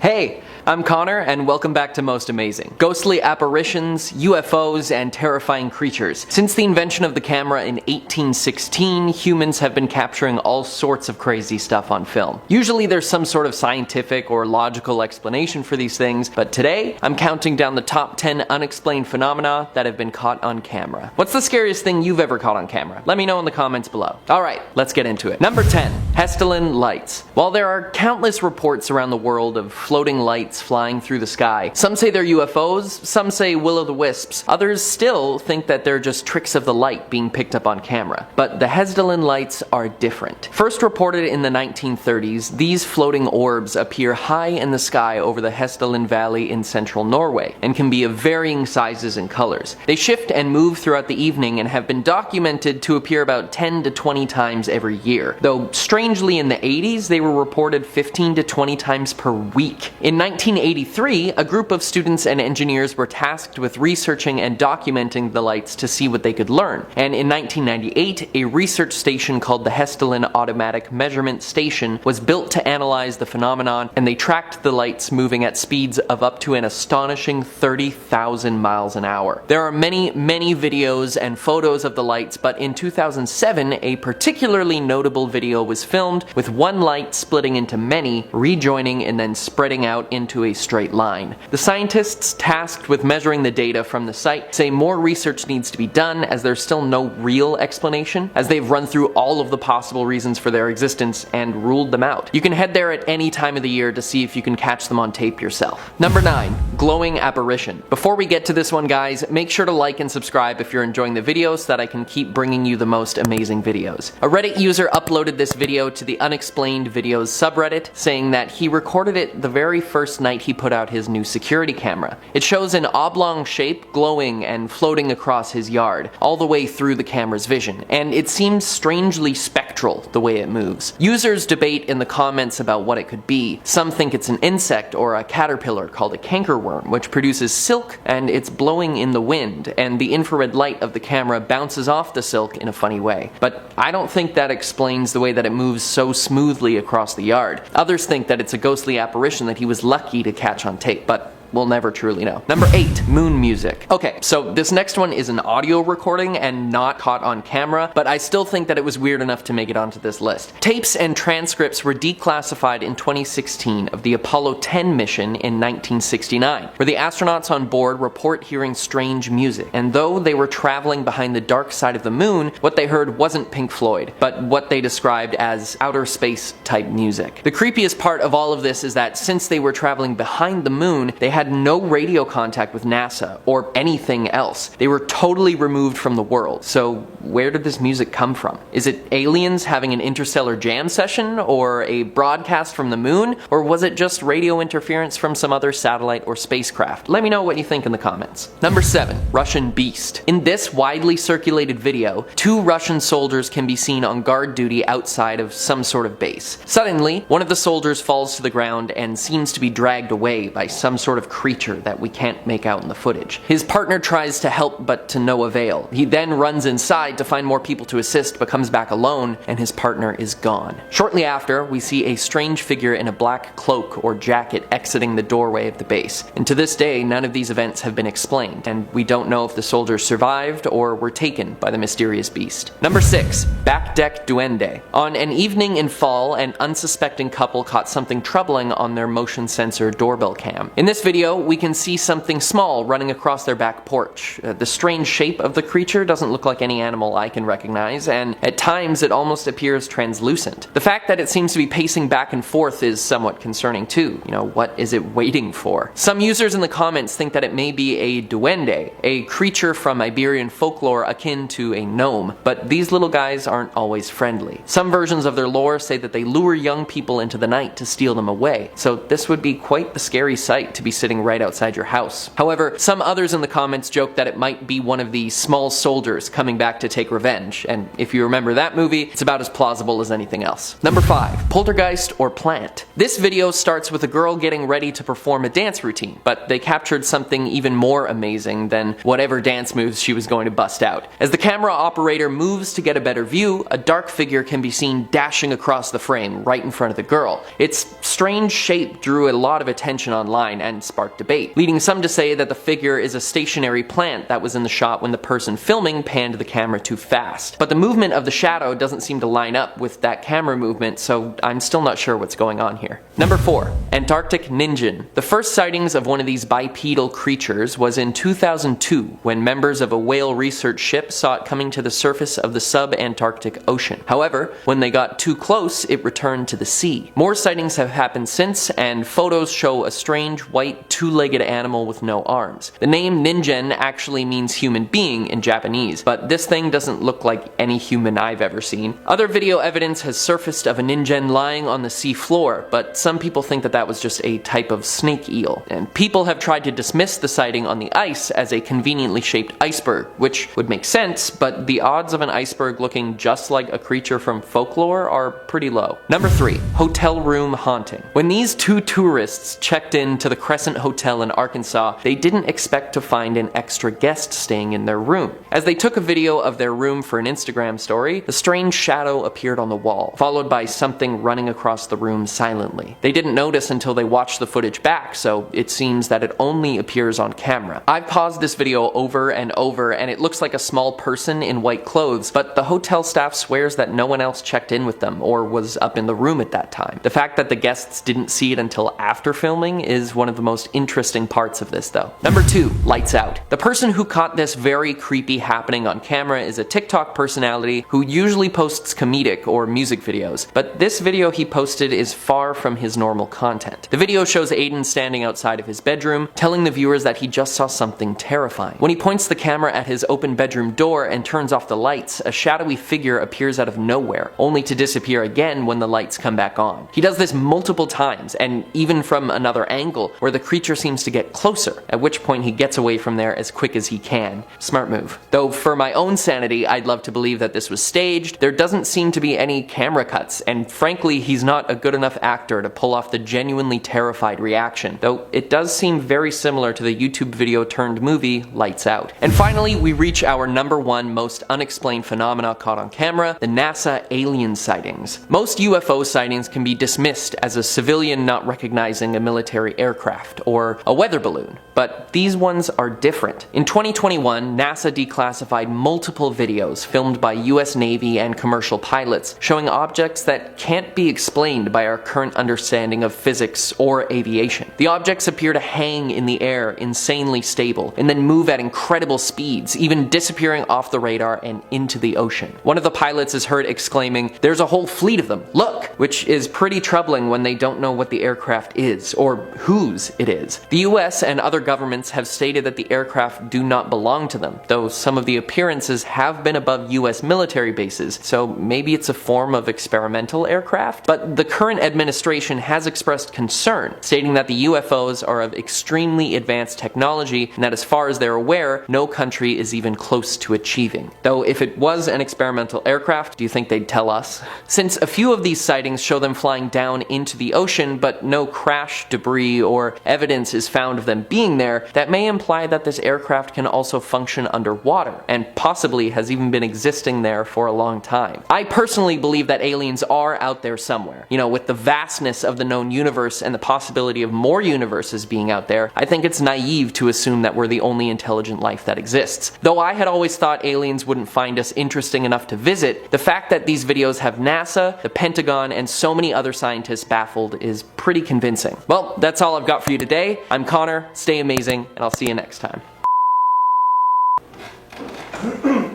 Hey, I'm Connor, and welcome back to Most Amazing. Ghostly apparitions, UFOs, and terrifying creatures. Since the invention of the camera in 1816, humans have been capturing all sorts of crazy stuff on film. Usually there's some sort of scientific or logical explanation for these things, but today I'm counting down the top 10 unexplained phenomena that have been caught on camera. What's the scariest thing you've ever caught on camera? Let me know in the comments below. Alright, let's get into it. Number 10. Hessdalen lights. While there are countless reports around the world of floating lights flying through the sky, some say they're UFOs, some say will-o'-the-wisps, others still think that they're just tricks of the light being picked up on camera. But the Hessdalen lights are different. First reported in the 1930s, these floating orbs appear high in the sky over the Hessdalen Valley in central Norway, and can be of varying sizes and colors. They shift and move throughout the evening and have been documented to appear about 10 to 20 times every year, though strangely in the 80s they were reported 15 to 20 times per week. In 1983, a group of students and engineers were tasked with researching and documenting the lights to see what they could learn, and in 1998, a research station called the Hessdalen Automatic Measurement Station was built to analyze the phenomenon, and they tracked the lights moving at speeds of up to an astonishing 30,000 miles an hour. There are many videos and photos of the lights, but in 2007, a particularly notable video was filmed with one light splitting into many, rejoining and then spreading out into a straight line. The scientists tasked with measuring the data from the site say more research needs to be done, as there's still no real explanation, as they've run through all of the possible reasons for their existence and ruled them out. You can head there at any time of the year to see if you can catch them on tape yourself. Number 9. Glowing apparition. Before we get to this one, guys, make sure to like and subscribe if you're enjoying the video so that I can keep bringing you the most amazing videos. A Reddit user uploaded this video to the Unexplained Videos subreddit, saying that he recorded it the very first night he put out his new security camera. It shows an oblong shape glowing and floating across his yard, all the way through the camera's vision, and it seems strangely spectral the way it moves. Users debate in the comments about what it could be. Some think it's an insect or a caterpillar called a cankerworm, which produces silk, and it's blowing in the wind, and the infrared light of the camera bounces off the silk in a funny way. But I don't think that explains the way that it moves so smoothly across the yard. Others think that it's a ghostly apparition that he was lucky to catch on tape, but we'll never truly know. Number 8. Moon music. Okay, so this next one is an audio recording and not caught on camera, but I still think that it was weird enough to make it onto this list. Tapes and transcripts were declassified in 2016 of the Apollo 10 mission in 1969, where the astronauts on board report hearing strange music, and though they were traveling behind the dark side of the moon, what they heard wasn't Pink Floyd, but what they described as outer space type music. The creepiest part of all of this is that since they were traveling behind the moon, they had no radio contact with NASA or anything else. They were totally removed from the world. So where did this music come from? Is it aliens having an interstellar jam session, or a broadcast from the moon, or was it just radio interference from some other satellite or spacecraft? Let me know what you think in the comments. Number 7. Russian Beast. In this widely circulated video, 2 Russian soldiers can be seen on guard duty outside of some sort of base. Suddenly, one of the soldiers falls to the ground and seems to be dragged away by some sort of creature that we can't make out in the footage. His partner tries to help, but to no avail. He then runs inside to find more people to assist, but comes back alone, and his partner is gone. Shortly after, we see a strange figure in a black cloak or jacket exiting the doorway of the base. And to this day, none of these events have been explained, and we don't know if the soldiers survived or were taken by the mysterious beast. Number 6. Backdeck Duende. On an evening in fall, an unsuspecting couple caught something troubling on their motion sensor doorbell cam. In this video, we can see something small running across their back porch. The strange shape of the creature doesn't look like any animal I can recognize, and at times it almost appears translucent. The fact that it seems to be pacing back and forth is somewhat concerning too. What is it waiting for? Some users in the comments think that it may be a duende, a creature from Iberian folklore akin to a gnome, but these little guys aren't always friendly. Some versions of their lore say that they lure young people into the night to steal them away, so this would be quite the scary sight to be sitting sitting right outside your house. However, some others in the comments joke that it might be one of the small soldiers coming back to take revenge, and if you remember that movie, it's about as plausible as anything else. Number 5. Poltergeist or plant. This video starts with a girl getting ready to perform a dance routine, but they captured something even more amazing than whatever dance moves she was going to bust out. As the camera operator moves to get a better view, a dark figure can be seen dashing across the frame right in front of the girl. Its strange shape drew a lot of attention online and sparked debate, leading some to say that the figure is a stationary plant that was in the shot when the person filming panned the camera too fast. But the movement of the shadow doesn't seem to line up with that camera movement, so I'm still not sure what's going on here. Number 4. Antarctic Ninjin. The first sightings of one of these bipedal creatures was in 2002 when members of a whale research ship saw it coming to the surface of the sub-Antarctic Ocean. However, when they got too close, it returned to the sea. More sightings have happened since, and photos show a strange white two-legged animal with no arms. The name Ninjin actually means human being in Japanese, but this thing doesn't look like any human I've ever seen. Other video evidence has surfaced of a Ninjin lying on the sea floor, but some people think that that was just a type of snake eel. And people have tried to dismiss the sighting on the ice as a conveniently shaped iceberg, which would make sense, but the odds of an iceberg looking just like a creature from folklore are pretty low. Number 3. Hotel room haunting. When these two tourists checked in to the Crescent Hotel in Arkansas, they didn't expect to find an extra guest staying in their room. As they took a video of their room for an Instagram story, the strange shadow appeared on the wall, followed by something running across the room silently. They didn't notice until they watched the footage back, so it seems that it only appears on camera. I've paused this video over and over, and it looks like a small person in white clothes, but the hotel staff swears that no one else checked in with them or was up in the room at that time. The fact that the guests didn't see it until after filming is one of the most interesting parts of this though. Number 2. Lights out. The person who caught this very creepy happening on camera is a TikTok personality who usually posts comedic or music videos, but this video he posted is far from his normal content. The video shows Aiden standing outside of his bedroom, telling the viewers that he just saw something terrifying. When he points the camera at his open bedroom door and turns off the lights, a shadowy figure appears out of nowhere, only to disappear again when the lights come back on. He does this multiple times, and even from another angle, where the creature seems to get closer, at which point he gets away from there as quick as he can. Smart move. Though for my own sanity, I'd love to believe that this was staged. There doesn't seem to be any camera cuts, and frankly, he's not a good enough actor to pull off the genuinely terrified reaction, though it does seem very similar to the YouTube video turned movie Lights Out. And finally, we reach our number 1 most unexplained phenomena caught on camera, the NASA alien sightings. Most UFO sightings can be dismissed as a civilian not recognizing a military aircraft or a weather balloon, but these ones are different. In 2021, NASA declassified multiple videos filmed by US Navy and commercial pilots showing objects that can't be explained by our current understanding of physics or aviation. The objects appear to hang in the air, insanely stable, and then move at incredible speeds, even disappearing off the radar and into the ocean. One of the pilots is heard exclaiming, "There's a whole fleet of them, look!" which is pretty troubling when they don't know what the aircraft is, or whose it is. The US and other governments have stated that the aircraft do not belong to them, though some of the appearances have been above US military bases, so maybe it's a form of experimental aircraft? But the current administration has expressed concern, stating that the UFOs are of extremely advanced technology and that as far as they're aware, no country is even close to achieving. Though if it was an experimental aircraft, do you think they'd tell us? Since a few of these sightings show them flying down into the ocean, but no crash, debris, or evidence is found of them being there, that may imply that this aircraft can also function underwater, and possibly has even been existing there for a long time. I personally believe that aliens are out there somewhere. You know, with the vastness of the known universe and the possibility of more universes being out there, I think it's naive to assume that we're the only intelligent life that exists. Though I had always thought aliens wouldn't find us interesting enough to visit, the fact that these videos have NASA, the Pentagon, and so many other scientists baffled is pretty convincing. Well, that's all I've got for you today. I'm Connor, stay amazing, and I'll see you next time.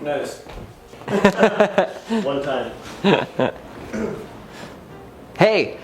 Nice. One time. Hey!